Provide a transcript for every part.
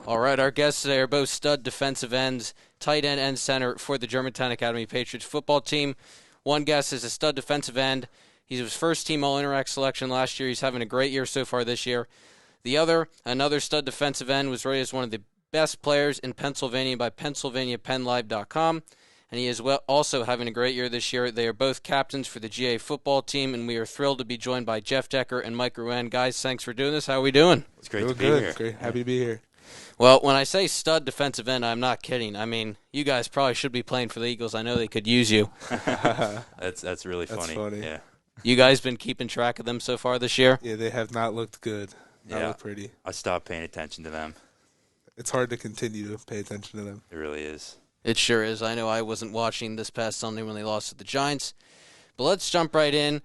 All right, our guests today are both stud defensive ends, tight end, and center for the Germantown Academy Patriots football team. One guest is a stud defensive end. He was first team All-Interact selection last year. He's having a great year so far this year. The other, another stud defensive end, was rated as one of the best players in Pennsylvania by PennsylvaniaPennLive.com, and he is also having a great year this year. They are both captains for the GA football team, and we are thrilled to be joined by Jeff Decker and Mike Rowan. Guys, thanks for doing this. How are we doing? It's great to be here. Great. Happy to be here. Well, when I say stud defensive end, I'm not kidding. I mean, you guys probably should be playing for the Eagles. I know they could use you. That's really funny. That's funny. Yeah. You guys been keeping track of them so far this year? Yeah, they have not looked good. Not looked pretty. I stopped paying attention to them. It's hard to continue to pay attention to them. It really is. It sure is. I know I wasn't watching this past Sunday when they lost to the Giants. But let's jump right in.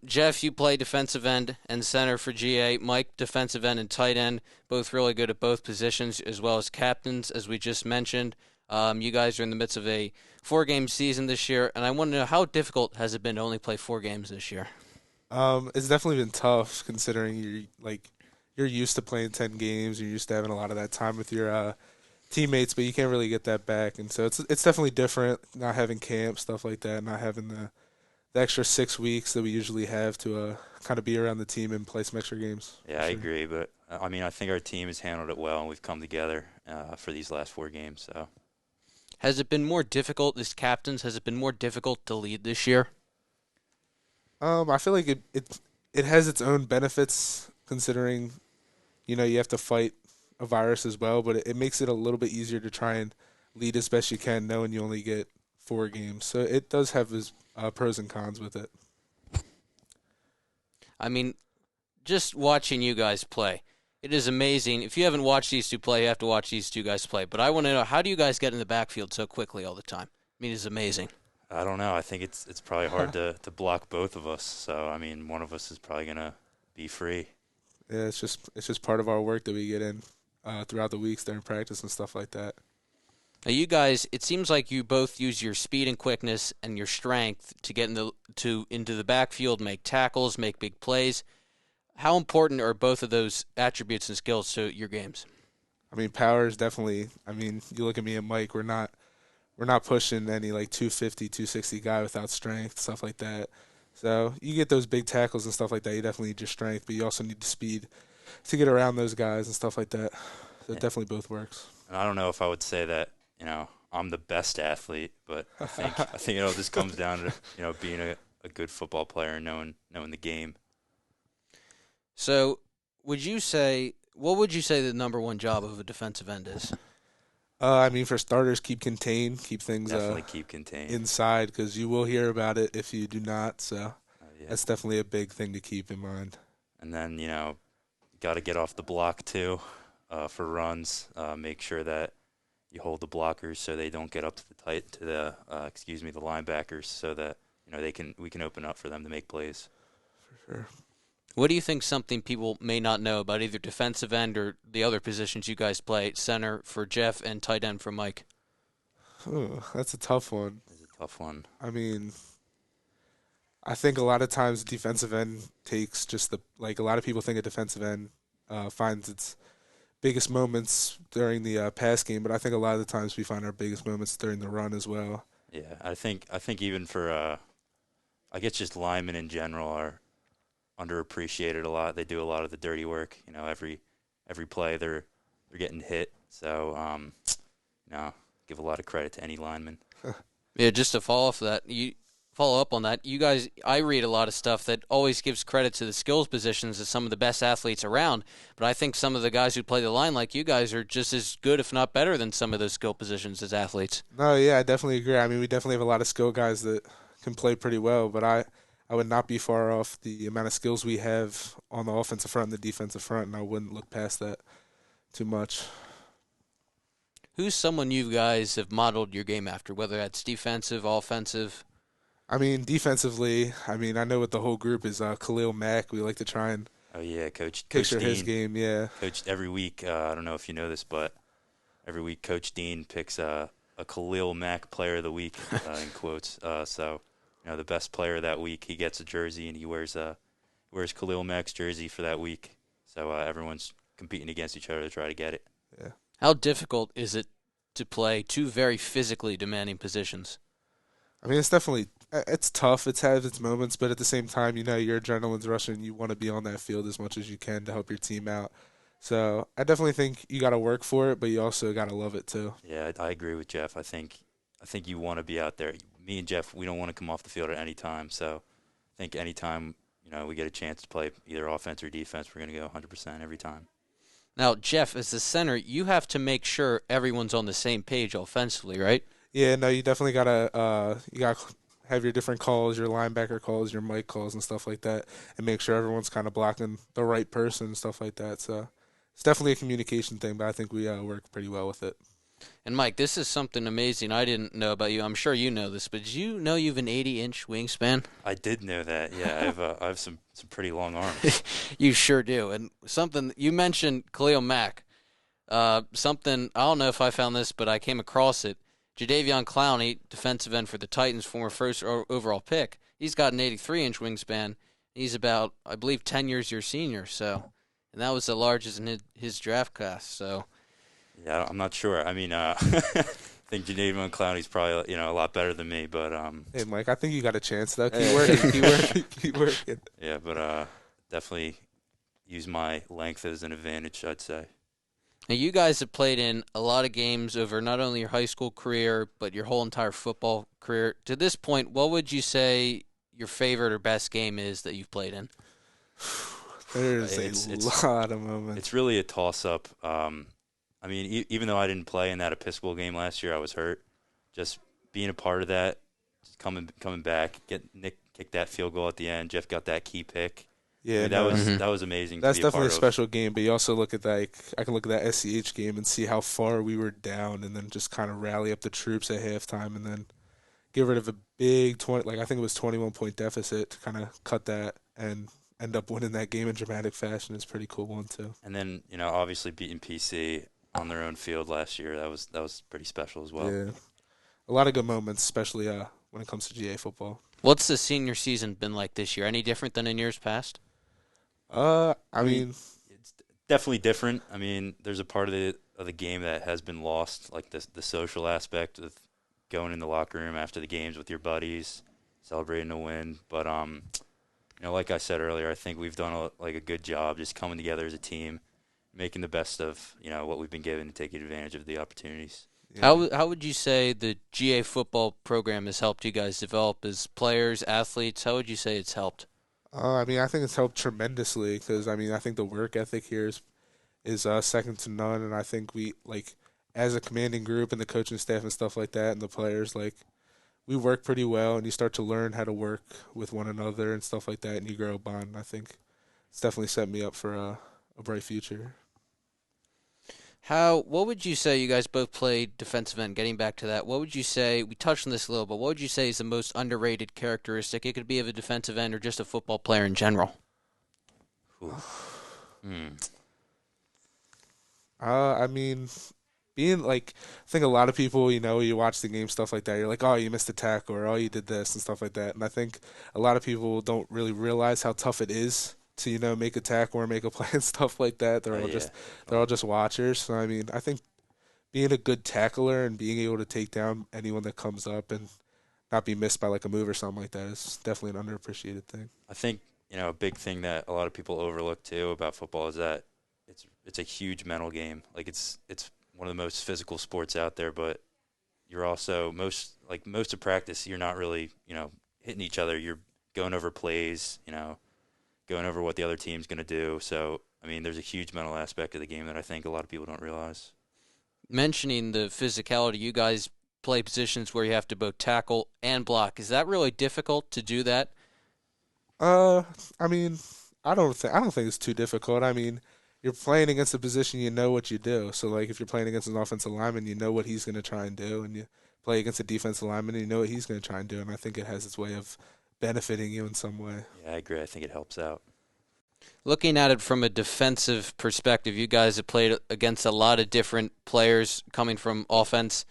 Jeff, you play defensive end and center for GA. Mike, defensive end and tight end, both really good at both positions, as well as captains, as we just mentioned. You guys are in the midst of a 4-game season this year, and I want to know, how difficult has it been to only play 4 games this year? It's definitely been tough considering you're used to playing 10 games. You're used to having a lot of that time with your teammates, but you can't really get that back. And so it's definitely different not having camp, stuff like that, not having the extra 6 weeks that we usually have to kind of be around the team and play some extra games. Yeah, I agree. But, I mean, I think our team has handled it well, and we've come together for these last 4 games. So, has it been more difficult as captains? Has it been more difficult to lead this year? I feel like it has its own benefits considering, you have to fight a virus as well, but it makes it a little bit easier to try and lead as best you can knowing you only get 4 games. So it does have its pros and cons with it. I mean, just watching you guys play, it is amazing. If you haven't watched these two play, you have to watch these two guys play. But I want to know, how do you guys get in the backfield so quickly all the time? I mean, it's amazing. I don't know. I think it's probably hard to block both of us. So, I mean, one of us is probably going to be free. Yeah, it's just part of our work that we get in throughout the weeks during practice and stuff like that. Now, you guys, it seems like you both use your speed and quickness and your strength to get into the backfield, make tackles, make big plays. How important are both of those attributes and skills to your games? I mean, power is definitely. I mean, you look at me and Mike. We're not pushing any like 250, 260 guy without strength, stuff like that. So you get those big tackles and stuff like that. You definitely need your strength, but you also need the speed to get around those guys and stuff like that. So it definitely both works. And I don't know if I would say that, I'm the best athlete, but I think it all just comes down to, being a good football player and knowing the game. So what would you say the number one job of a defensive end is? I mean, for starters, keep contained, keep things Definitely keep contained inside, because you will hear about it if you do not. So yeah. That's definitely a big thing to keep in mind. And then, got to get off the block too for runs. Make sure that you hold the blockers so they don't get up to the linebackers, so that we can open up for them to make plays. For sure. What do you think something people may not know about either defensive end or the other positions you guys play, center for Jeff and tight end for Mike? Oh, that's a tough one. It's a tough one. I mean, I think a lot of times defensive end takes a lot of people think a defensive end finds its biggest moments during the pass game, but I think a lot of the times we find our biggest moments during the run as well. Yeah, I think even for I guess just linemen in general are underappreciated a lot. They do a lot of the dirty work. Every play they're getting hit. So give a lot of credit to any lineman. Yeah, just to follow up on that, you guys, I read a lot of stuff that always gives credit to the skills positions as some of the best athletes around, but I think some of the guys who play the line like you guys are just as good, if not better, than some of those skill positions as athletes. No, yeah, I definitely agree. I mean, we definitely have a lot of skill guys that can play pretty well, but I would not be far off the amount of skills we have on the offensive front and the defensive front, and I wouldn't look past that too much. Who's someone you guys have modeled your game after, whether that's defensive, offensive? I mean, defensively, I know what the whole group is. Khalil Mack, we like to try and Coach picture Dean, his game, yeah. Coach, every week, I don't know if you know this, but every week Coach Dean picks a Khalil Mack player of the week, in quotes. So, the best player that week, he gets a jersey, and he wears Khalil Mack's jersey for that week. So everyone's competing against each other to try to get it. Yeah. How difficult is it to play two very physically demanding positions? I mean, it's tough. It's had its moments, but at the same time, your adrenaline's rushing. You want to be on that field as much as you can to help your team out. So I definitely think you got to work for it, but you also got to love it too. Yeah, I agree with Jeff. I think you want to be out there. Me and Jeff, we don't want to come off the field at any time. So I think anytime we get a chance to play either offense or defense, we're going to go 100% every time. Now, Jeff, as the center, you have to make sure everyone's on the same page offensively, right? Yeah, no, you definitely gotta have your different calls, your linebacker calls, your mic calls, and stuff like that, and make sure everyone's kind of blocking the right person and stuff like that. So it's definitely a communication thing, but I think we work pretty well with it. And Mike, this is something amazing I didn't know about you. I'm sure you know this, but did you know you have an 80-inch wingspan? I did know that. Yeah, I have some pretty long arms. You sure do. And something you mentioned, Khalil Mack. Something I don't know if I found this, but I came across it. Jadeveon Clowney, defensive end for the Titans, former first overall pick. He's got an 83-inch wingspan. He's about, I believe, 10 years your senior. So, and that was the largest in his draft class. So. Yeah, I'm not sure. I mean, I think Jadeveon Clowney's probably a lot better than me, but Hey, Mike, I think you got a chance though. Keep working, keep working. Yeah, but definitely use my length as an advantage, I'd say. Now, you guys have played in a lot of games over not only your high school career, but your whole entire football career. To this point, what would you say your favorite or best game is that you've played in? There's a lot of moments. It's really a toss-up. I mean, even though I didn't play in that Episcopal game last year, I was hurt. Just being a part of that, just coming back, Nick kicked that field goal at the end. Jeff got that key pick. Yeah, that was amazing. That's to be definitely a part special game. But you also look at that. I can look at that SCH game and see how far we were down, and then just kind of rally up the troops at halftime, and then get rid of a big 20. Like I think it was 21-point deficit to kind of cut that and end up winning that game in dramatic fashion. It's a pretty cool one too. And then obviously beating PC on their own field last year. That was pretty special as well. Yeah, a lot of good moments, especially when it comes to GA football. What's the senior season been like this year? Any different than in years past? I mean, it's definitely different. I mean, there's a part of the game that has been lost, like the social aspect of going in the locker room after the games with your buddies, celebrating a win. But like I said earlier, I think we've done a good job just coming together as a team, making the best of what we've been given and taking advantage of the opportunities. Yeah. How would you say the GA football program has helped you guys develop as players, athletes? How would you say it's helped? I mean, I think it's helped tremendously because I think the work ethic here is second to none, and I think we as a commanding group and the coaching staff and stuff like that, and the players we work pretty well, and you start to learn how to work with one another and stuff like that, and you grow a bond. And I think it's definitely set me up for a bright future. What would you say, you guys both played defensive end, getting back to that, what would you say, we touched on this a little, but what would you say is the most underrated characteristic? It could be of a defensive end or just a football player in general. I mean, being I think a lot of people, you watch the game, stuff like that, you're like, oh, you missed a tackle, or oh, you did this and stuff like that. And I think a lot of people don't really realize how tough it is to make a tackle or make a play and stuff like that. They're all just watchers. So I mean, I think being a good tackler and being able to take down anyone that comes up and not be missed by a move or something like that is definitely an underappreciated thing. I think a big thing that a lot of people overlook too about football is that it's a huge mental game. It's one of the most physical sports out there, but you're also most of practice you're not really hitting each other. You're going over plays, going over what the other team's going to do. So, I mean, there's a huge mental aspect of the game that I think a lot of people don't realize. Mentioning the physicality, you guys play positions where you have to both tackle and block. Is that really difficult to do that? I mean, I don't think it's too difficult. I mean, you're playing against a position, you know what you do. So, if you're playing against an offensive lineman, you know what he's going to try and do, and you play against a defensive lineman, and you know what he's going to try and do. And I think it has its way of benefiting you in some way. Yeah, I agree. I think it helps out. Looking at it from a defensive perspective, you guys have played against a lot of different players coming from offense.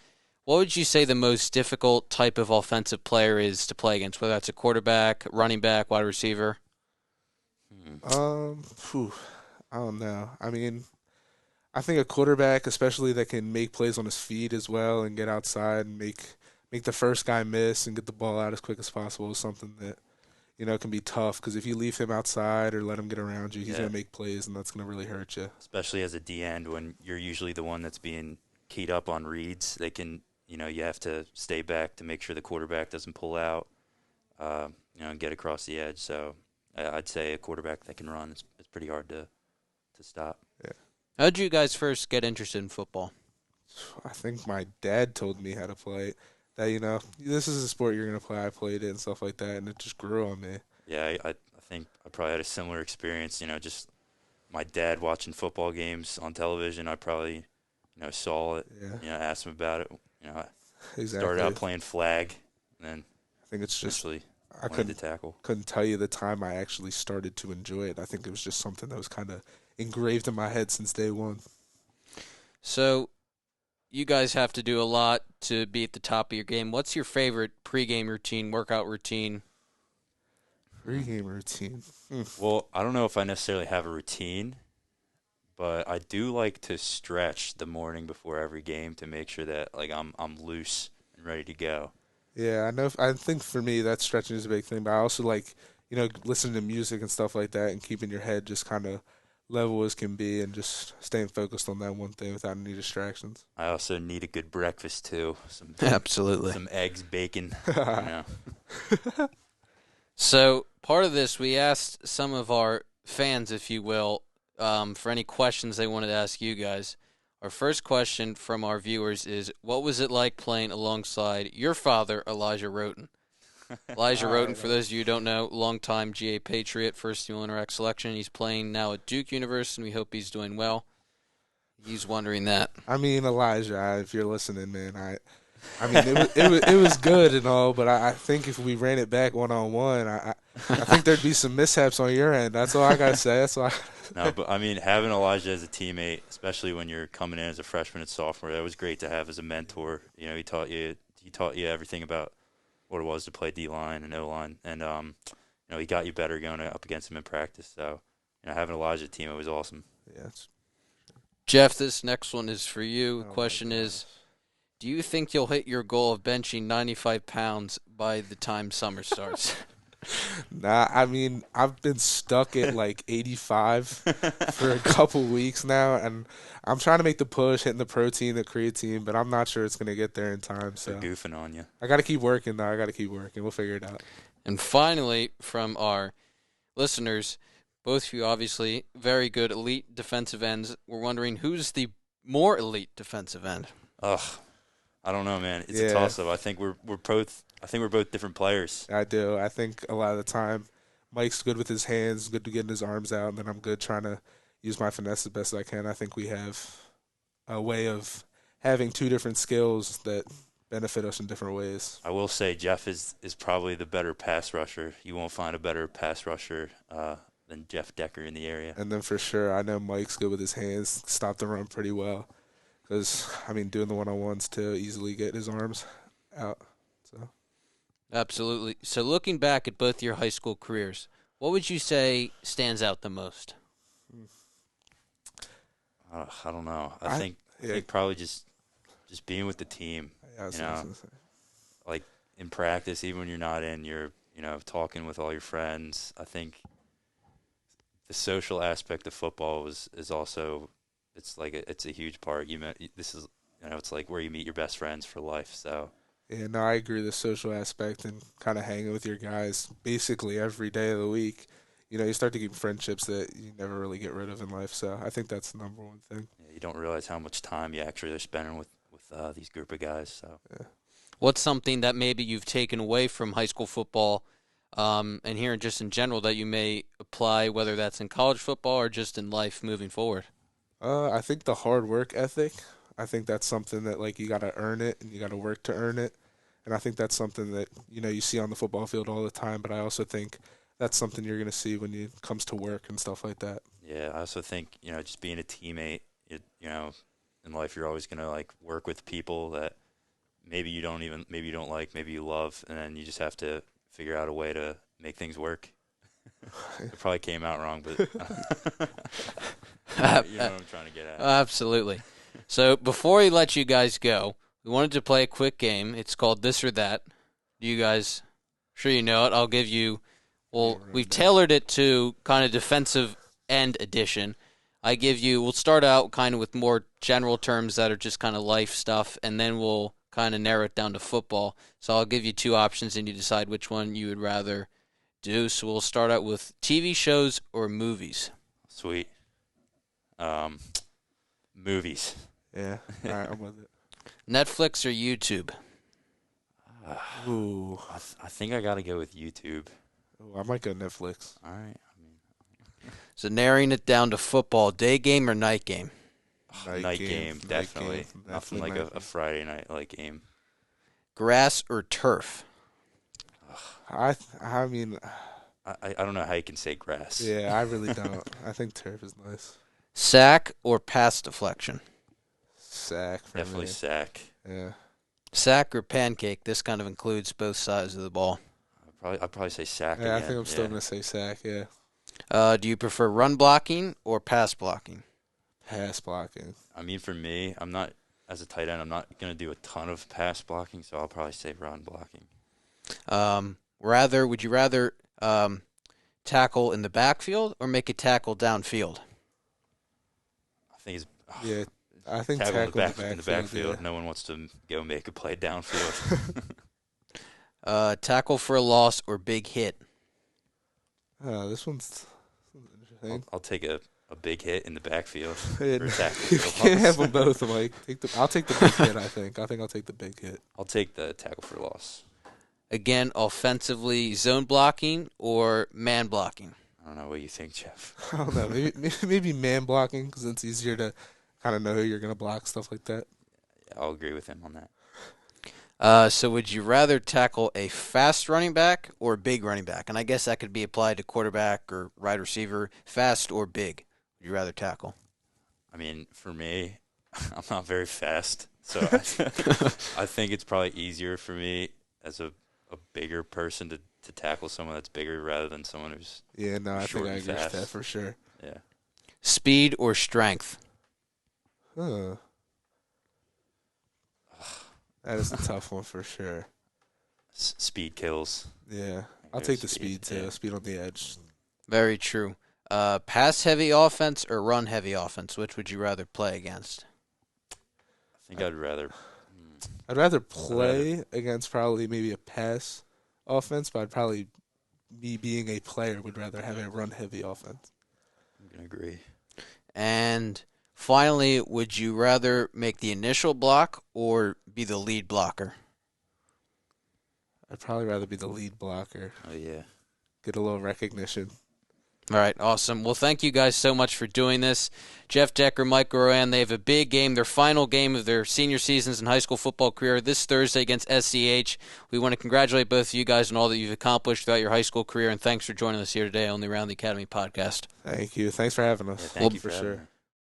What would you say the most difficult type of offensive player is to play against, whether that's a quarterback, running back, wide receiver? I don't know. I mean, I think a quarterback, especially that can make plays on his feet as well and get outside and make the first guy miss and get the ball out as quick as possible, is something that can be tough. Because if you leave him outside or let him get around you, he's Yeah, gonna make plays, and that's gonna really hurt you. especially as a D end when you're usually the one that's being keyed up on reads. They can, you have to stay back to make sure the quarterback doesn't pull out, and get across the edge. So I'd say a quarterback that can run is pretty hard to stop. Yeah. How did you guys first get interested in football? I think my dad told me how to play it. That this is a sport you're gonna play. I played it and stuff like that, and it just grew on me. Yeah, I think I probably had a similar experience. Just my dad watching football games on television. I probably, saw it. Yeah, Asked him about it. I exactly. started out playing flag, and then I think it's just eventually I wanted to tackle. couldn't tell you the time I actually started to enjoy it. I think it was just something that was kind of engraved in my head since day one. So, you guys have to do a lot to be at the top of your game. What's your favorite pregame routine, workout routine? Pre-game routine. Well, I don't know if I necessarily have a routine, but I do like to stretch the morning before every game to make sure that I'm loose and ready to go. Yeah, I know. I think for me, that stretching is a big thing. But I also like, listening to music and stuff like that, and keeping your head just kind of level as can be, and just staying focused on that one thing without any distractions. I also need a good breakfast too. Some Absolutely. some eggs, bacon. So, part of this, we asked some of our fans, if you will, for any questions they wanted to ask you guys. Our first question from our viewers is, what was it like playing alongside your father, Elijah Roten? Elijah Roten, for those of you who don't know, longtime GA Patriot, first team All-Interact selection. He's playing now at Duke University, and we hope he's doing well. He's wondering that. I mean, Elijah, if you're listening, man, I mean, it was good and all, but I think if we ran it back 1-on-1, I think there'd be some mishaps on your end. That's all I gotta say. That's all. No, but I mean, having Elijah as a teammate, especially when you're coming in as a freshman and sophomore, that was great to have as a mentor. He taught you everything about what it was to play D line and O line, and he got you better going up against him in practice. So, having Elijah team, it was awesome. Yeah. Jeff, this next one is for you. The Oh, question my is, do you think you'll hit your goal of benching 95 pounds by the time summer starts? Nah, I mean, I've been stuck at like 85 for a couple weeks now, and I'm trying to make the push, hitting the protein, the creatine, but I'm not sure it's gonna get there in time. So They're goofing on you. I gotta keep working, though. I gotta keep working. We'll figure it out. And finally, from our listeners, both of you obviously very good elite defensive ends. We're wondering who's the more elite defensive end? Ugh, I don't know, man. It's Yeah. a toss-up. I think we're both. I think we're both different players. I do. I think a lot of the time, Mike's good with his hands, good to getting his arms out, and then I'm good trying to use my finesse as best as I can. I think we have a way of having two different skills that benefit us in different ways. I will say Jeff is probably the better pass rusher. You won't find a better pass rusher than Jeff Decker in the area. And then for sure, I know Mike's good with his hands, stop the run pretty well. Because, I mean, doing the one-on-ones too, easily get his arms out. So Absolutely. So looking back at both your high school careers, what would you say stands out the most? I don't know. I think probably just being with the team. Yeah, I was gonna say. Like in practice, even when you're not in, you're talking with all your friends. I think the social aspect of football is also it's a huge part. It's like where you meet your best friends for life. So. Yeah, no, I agree. The social aspect and kind of hanging with your guys basically every day of the week. You start to keep friendships that you never really get rid of in life. So I think that's the number one thing. Yeah, you don't realize how much time you actually are spending with these group of guys. So. Yeah. What's something that maybe you've taken away from high school football and here just in general that you may apply, whether that's in college football or just in life moving forward? I think the hard work ethic. I think that's something that you got to earn it and you got to work to earn it. And I think that's something that you see on the football field all the time. But I also think that's something you're going to see when it comes to work and stuff like that. Yeah, I also think just being a teammate. In life you're always going to work with people that maybe you don't like, maybe you love, and then you just have to figure out a way to make things work. It probably came out wrong, but you know what I'm trying to get at. Absolutely. So before we let you guys go, we wanted to play a quick game. It's called This or That. You guys, sure you know it. I'll give you, well, we've tailored it to kind of defensive end edition. We'll start out kind of with more general terms that are just kind of life stuff, and then we'll kind of narrow it down to football. So I'll give you two options, and you decide which one you would rather do. So we'll start out with TV shows or movies. Sweet. Movies. Yeah, all right, I'm with it. Netflix or YouTube? Ooh, I think I got to go with YouTube. Ooh, I might go Netflix. All right. So narrowing it down to football, day game or night game? Night game, definitely. Nothing like a Friday night game. Grass or turf? I mean, I don't know how you can say grass. yeah, I really don't. I think turf is nice. Sack or pass deflection? Sack for Definitely me. sack. Yeah. Sack or pancake? This kind of includes both sides of the ball. I'd probably say sack Yeah, I again. think I'm still gonna say sack. Yeah. Do you prefer run blocking or pass blocking? Pass blocking. I mean, for me, as a tight end, I'm not going to do a ton of pass blocking, so I'll probably say run blocking. Would you rather tackle in the backfield or make a tackle downfield? I think it's Yeah, I think tackle in in the backfield. Yeah. No one wants to go make a play downfield. Tackle for a loss or big hit? This one's interesting. I'll take a big hit in the backfield. Yeah, for a tackle you for a can't loss. have them both, Mike. I'll take the big hit. I think I'll take the big hit. I'll take the tackle for loss. Again, offensively, zone blocking or man blocking? I don't know what you think, Jeff. I don't know. Maybe man blocking because it's easier to kind of know who you're gonna block, stuff like that. Yeah, I'll agree with him on that. So would you rather tackle a fast running back or a big running back? And I guess that could be applied to quarterback or wide receiver, fast or big. Would you rather tackle? I mean, for me, I'm not very fast, so I think it's probably easier for me as a bigger person to tackle someone that's bigger rather than someone who's Yeah, no, I short think I and agree with fast. that for sure. Yeah. Speed or strength? Huh. That is a tough one for sure. Speed kills. Yeah, I'll go take the speed, speed too. yeah. Speed on the edge. Very true. Pass-heavy offense or run-heavy offense? Which would you rather play against? I think I'd rather. I'd rather play against probably maybe a pass offense, but I'd probably, me being a player, would rather have a run-heavy offense. I'm gonna agree. And finally, would you rather make the initial block or be the lead blocker? I'd probably rather be the lead blocker, Oh yeah. get a little recognition. All right, awesome. Well, thank you guys so much for doing this. Jeff Decker, Mike Rowan, they have a big game, their final game of their senior seasons in high school football career this Thursday against SCH. We want to congratulate both of you guys on all that you've accomplished throughout your high school career, and thanks for joining us here today on the Around the Academy podcast. Thank you. Thanks for having us. Yeah, thank you for for sure. having me.